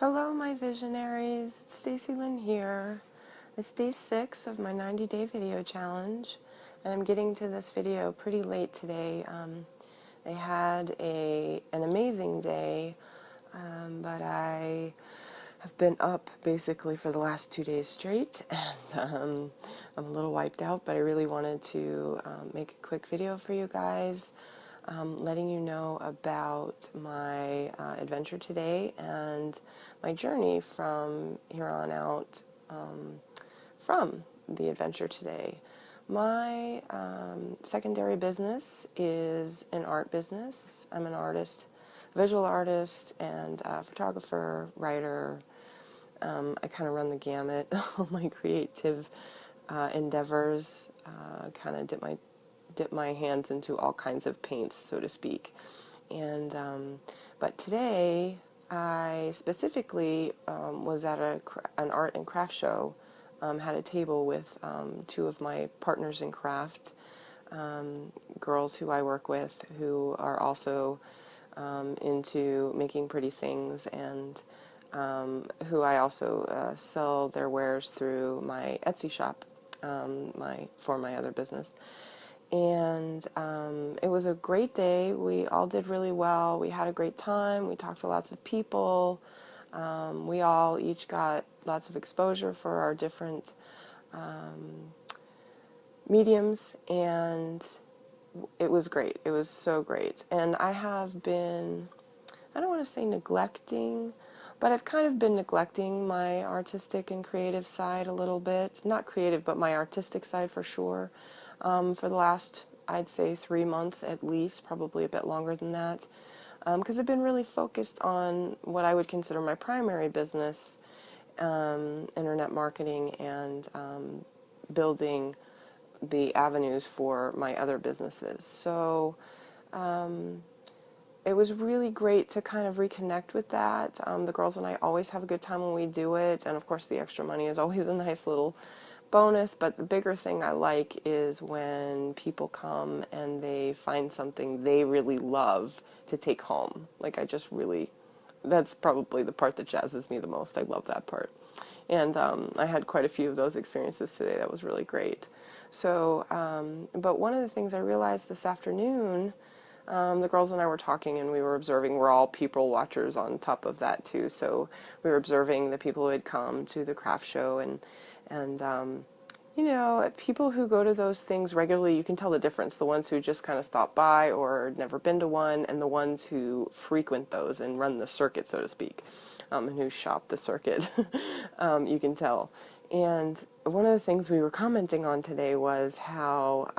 Hello, my visionaries. It's StacyLynn here. It's day 6 of my 90-day video challenge, and I'm getting to this video pretty late today. I had an amazing day, but I have been up basically for the last 2 days straight, and I'm a little wiped out, but I really wanted to make a quick video for you guys, letting you know about my adventure today and my journey from here on out from the adventure today. My secondary business is an art business. I'm an artist, visual artist, and photographer, writer. I kind of run the gamut of my creative endeavors, kind of dip my hands into all kinds of paints, so to speak. And but today I specifically was at an art and craft show, had a table with 2 of my partners in craft, girls who I work with who are also into making pretty things, and who I also sell their wares through my Etsy shop, for my other business. And it was a great day. We all did really well. We had a great time. We talked to lots of people. We all each got lots of exposure for our different mediums, and it was great. It was so great. And I have been, I don't want to say neglecting, but I've kind of been neglecting my artistic and creative side a little bit. Not creative, but my artistic side for sure. For the last, I'd say 3 months at least, probably a bit longer than that, because I've been really focused on what I would consider my primary business, internet marketing, and building the avenues for my other businesses. So it was really great to kind of reconnect with that. The girls and I always have a good time when we do it, and of course the extra money is always a nice little bonus, but the bigger thing I like is when people come and they find something they really love to take home. Like, that's probably the part that jazzes me the most. I love that part. And I had quite a few of those experiences today. That was really great. So, but one of the things I realized this afternoon, the girls and I were talking, and we were observing. We're all people watchers on top of that too, so we were observing the people who had come to the craft show, and you know, people who go to those things regularly, you can tell the difference. The ones who just kind of stop by or never been to one, and the ones who frequent those and run the circuit, so to speak, and who shop the circuit. You can tell. And one of the things we were commenting on today was how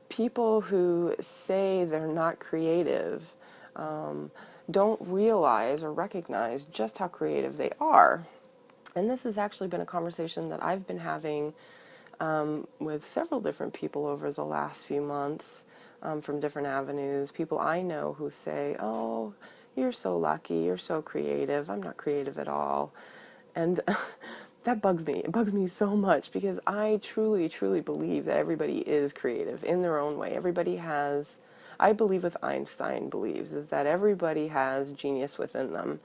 people who say they're not creative don't realize or recognize just how creative they are. And this has actually been a conversation that I've been having with several different people over the last few months, from different avenues. People I know who say, "Oh, you're so lucky, you're so creative. I'm not creative at all." And that bugs me. It bugs me so much, because I truly, truly believe that everybody is creative in their own way. Everybody has, I believe what Einstein believes, is that everybody has genius within them.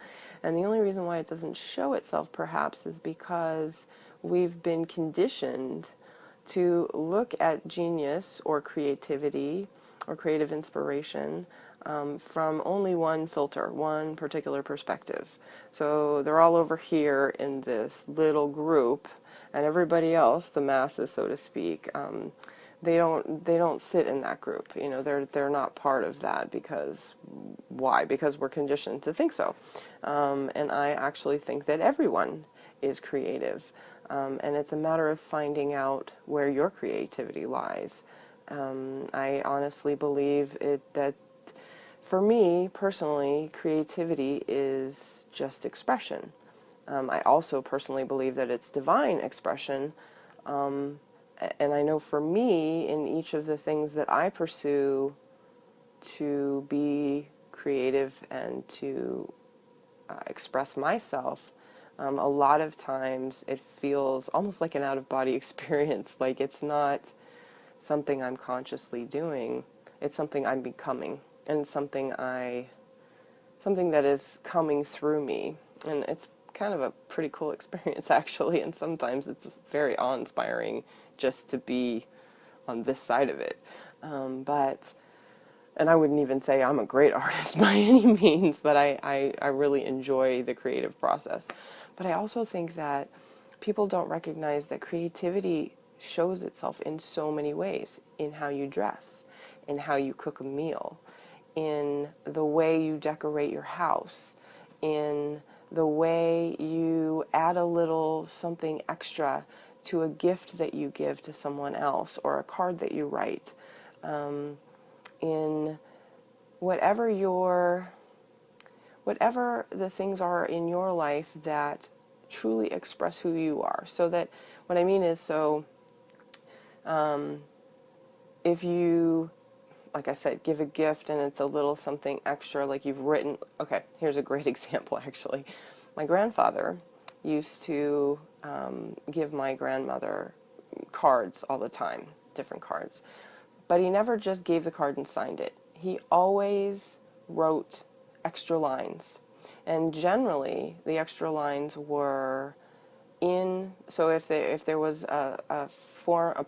And the only reason why it doesn't show itself, perhaps, is because we've been conditioned to look at genius or creativity or creative inspiration from only one filter, one particular perspective. So they're all over here in this little group, and everybody else, the masses, so to speak, they don't sit in that group. You know, they're not part of that, because why? Because we're conditioned to think so. And I actually think that everyone is creative, and it's a matter of finding out where your creativity lies. I honestly believe that for me personally, creativity is just expression. I also personally believe that it's divine expression. And I know for me, in each of the things that I pursue to be creative and to express myself, a lot of times it feels almost like an out-of-body experience. Like, it's not something I'm consciously doing. It's something I'm becoming, and something that is coming through me. And it's kind of a pretty cool experience, actually, and sometimes it's very awe-inspiring just to be on this side of it. But and I wouldn't even say I'm a great artist by any means, but I really enjoy the creative process. But I also think that people don't recognize that creativity shows itself in so many ways, in how you dress, in how you cook a meal, in the way you decorate your house, in the way you add a little something extra to a gift that you give to someone else or a card that you write. In whatever the things are in your life that truly express who you are. So that what I mean is, so if you, like I said, give a gift and it's a little something extra, like you've written, okay, here's a great example actually. My grandfather used to give my grandmother cards all the time, different cards. But he never just gave the card and signed it. He always wrote extra lines. And generally, the extra lines were so if there was a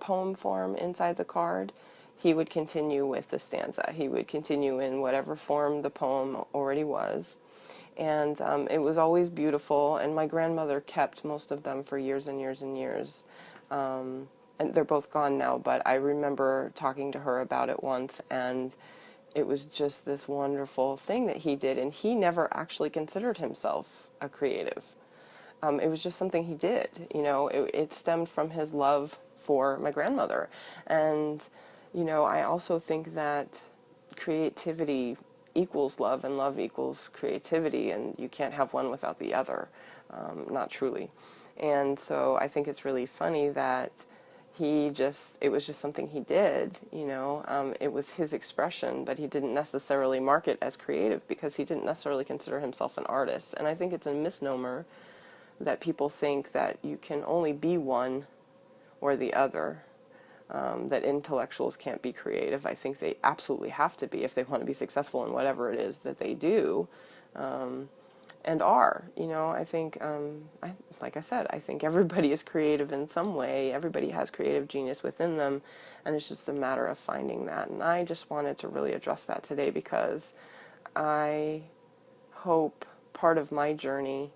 poem form inside the card, he would continue with the stanza. He would continue in whatever form the poem already was. And it was always beautiful, and my grandmother kept most of them for years and years and years. And they're both gone now, but I remember talking to her about it once, and it was just this wonderful thing that he did, and he never actually considered himself a creative. It was just something he did, it stemmed from his love for my grandmother. And, I also think that creativity equals love and love equals creativity, and you can't have one without the other, not truly. And so I think it's really funny that it was just something he did, it was his expression, but he didn't necessarily mark it as creative because he didn't necessarily consider himself an artist. And I think it's a misnomer that people think that you can only be one or the other, that intellectuals can't be creative. I think they absolutely have to be if they want to be successful in whatever it is that they do, and are. I think, like I said, I think everybody is creative in some way. Everybody has creative genius within them, and it's just a matter of finding that. And I just wanted to really address that today because I hope part of my journey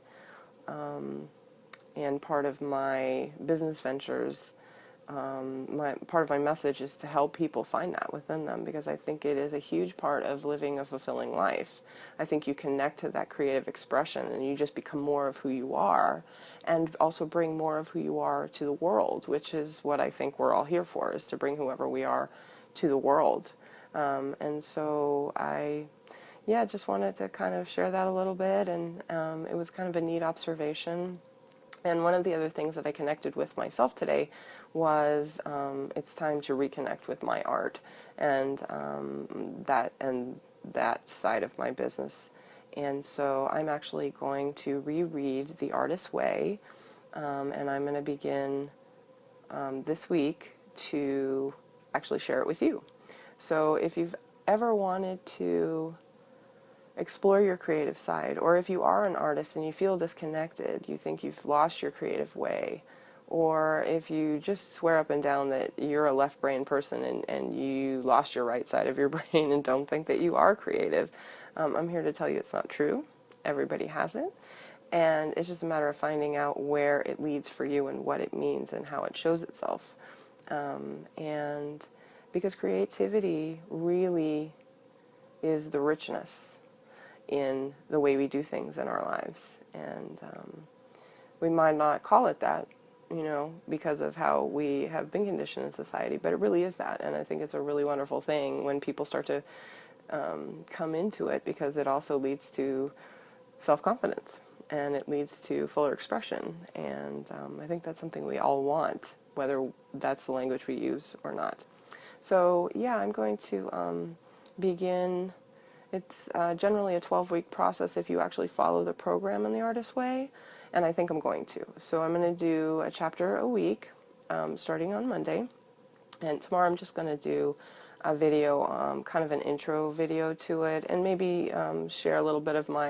and part of my business ventures, part of my message is to help people find that within them, because I think it is a huge part of living a fulfilling life. I think you connect to that creative expression and you just become more of who you are, and also bring more of who you are to the world, which is what I think we're all here for, is to bring whoever we are to the world. And so just wanted to kind of share that a little bit, and it was kind of a neat observation. And one of the other things that I connected with myself today was it's time to reconnect with my art and that side of my business. And so I'm actually going to reread The Artist's Way, and I'm going to begin this week to actually share it with you. So if you've ever wanted to explore your creative side, or if you are an artist and you feel disconnected, you think you've lost your creative way, or if you just swear up and down that you're a left brain person and you lost your right side of your brain and don't think that you are creative, I'm here to tell you it's not true. Everybody has it, and it's just a matter of finding out where it leads for you and what it means and how it shows itself. And because creativity really is the richness in the way we do things in our lives. And we might not call it that, because of how we have been conditioned in society, but it really is that. And I think it's a really wonderful thing when people start to come into it, because it also leads to self-confidence and it leads to fuller expression. And I think that's something we all want, whether that's the language we use or not. So yeah, I'm going to begin. It's generally a 12-week process if you actually follow the program in The Artist's Way, and I think I'm going to. So I'm going to do a chapter a week, starting on Monday, and tomorrow I'm just going to do a video, kind of an intro video to it, and maybe share a little bit of my